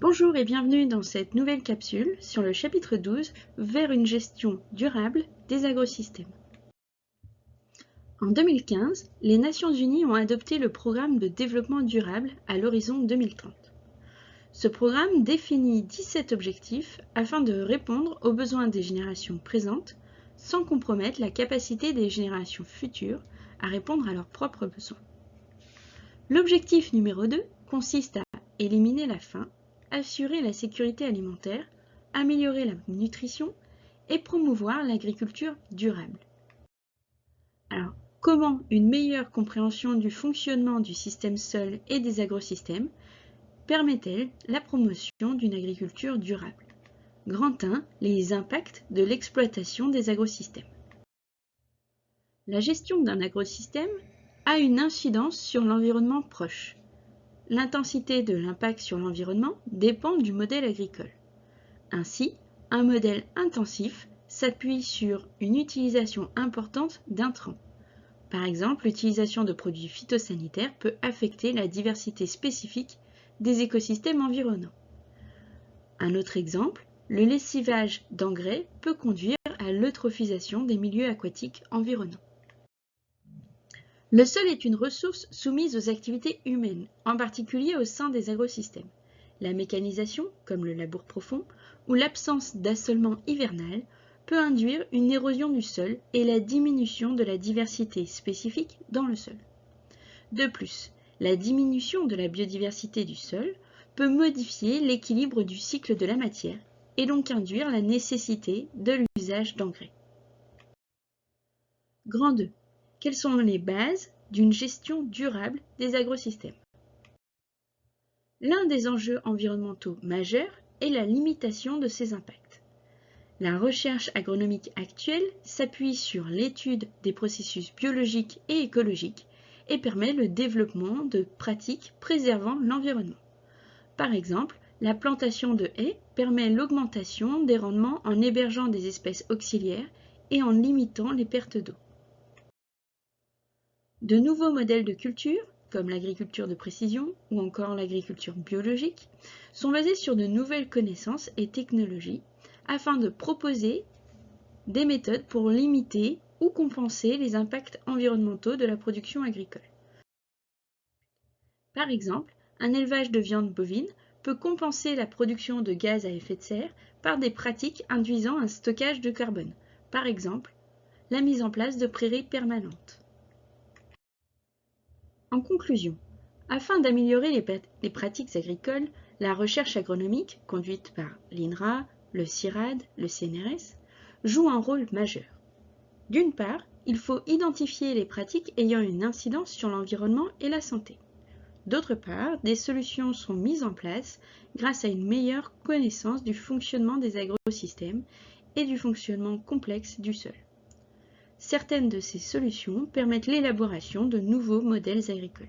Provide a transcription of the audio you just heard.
Bonjour et bienvenue dans cette nouvelle capsule sur le chapitre 12 vers une gestion durable des agrosystèmes. En 2015, les Nations Unies ont adopté le programme de développement durable à l'horizon 2030. Ce programme définit 17 objectifs afin de répondre aux besoins des générations présentes sans compromettre la capacité des générations futures à répondre à leurs propres besoins. L'objectif numéro 2 consiste à éliminer la faim, assurer la sécurité alimentaire, améliorer la nutrition et promouvoir l'agriculture durable. Alors, comment une meilleure compréhension du fonctionnement du système sol et des agrosystèmes permet-elle la promotion d'une agriculture durable? Grand 1, les impacts de l'exploitation des agrosystèmes. La gestion d'un agrosystème a une incidence sur l'environnement proche. L'intensité de l'impact sur l'environnement dépend du modèle agricole. Ainsi, un modèle intensif s'appuie sur une utilisation importante d'intrants. Par exemple, l'utilisation de produits phytosanitaires peut affecter la diversité spécifique des écosystèmes environnants. Un autre exemple, le lessivage d'engrais peut conduire à l'eutrophisation des milieux aquatiques environnants. Le sol est une ressource soumise aux activités humaines, en particulier au sein des agrosystèmes. La mécanisation, comme le labour profond, ou l'absence d'assolement hivernal, peut induire une érosion du sol et la diminution de la diversité spécifique dans le sol. De plus, la diminution de la biodiversité du sol peut modifier l'équilibre du cycle de la matière et donc induire la nécessité de l'usage d'engrais. Grand 2. Quelles sont les bases d'une gestion durable des agrosystèmes? L'un des enjeux environnementaux majeurs est la limitation de ces impacts. La recherche agronomique actuelle s'appuie sur l'étude des processus biologiques et écologiques et permet le développement de pratiques préservant l'environnement. Par exemple, la plantation de haies permet l'augmentation des rendements en hébergeant des espèces auxiliaires et en limitant les pertes d'eau. De nouveaux modèles de culture, comme l'agriculture de précision ou encore l'agriculture biologique, sont basés sur de nouvelles connaissances et technologies afin de proposer des méthodes pour limiter ou compenser les impacts environnementaux de la production agricole. Par exemple, un élevage de viande bovine peut compenser la production de gaz à effet de serre par des pratiques induisant un stockage de carbone, par exemple la mise en place de prairies permanentes. En conclusion, afin d'améliorer les pratiques agricoles, la recherche agronomique, conduite par l'INRA, le CIRAD, le CNRS, joue un rôle majeur. D'une part, il faut identifier les pratiques ayant une incidence sur l'environnement et la santé. D'autre part, des solutions sont mises en place grâce à une meilleure connaissance du fonctionnement des agrosystèmes et du fonctionnement complexe du sol. Certaines de ces solutions permettent l'élaboration de nouveaux modèles agricoles.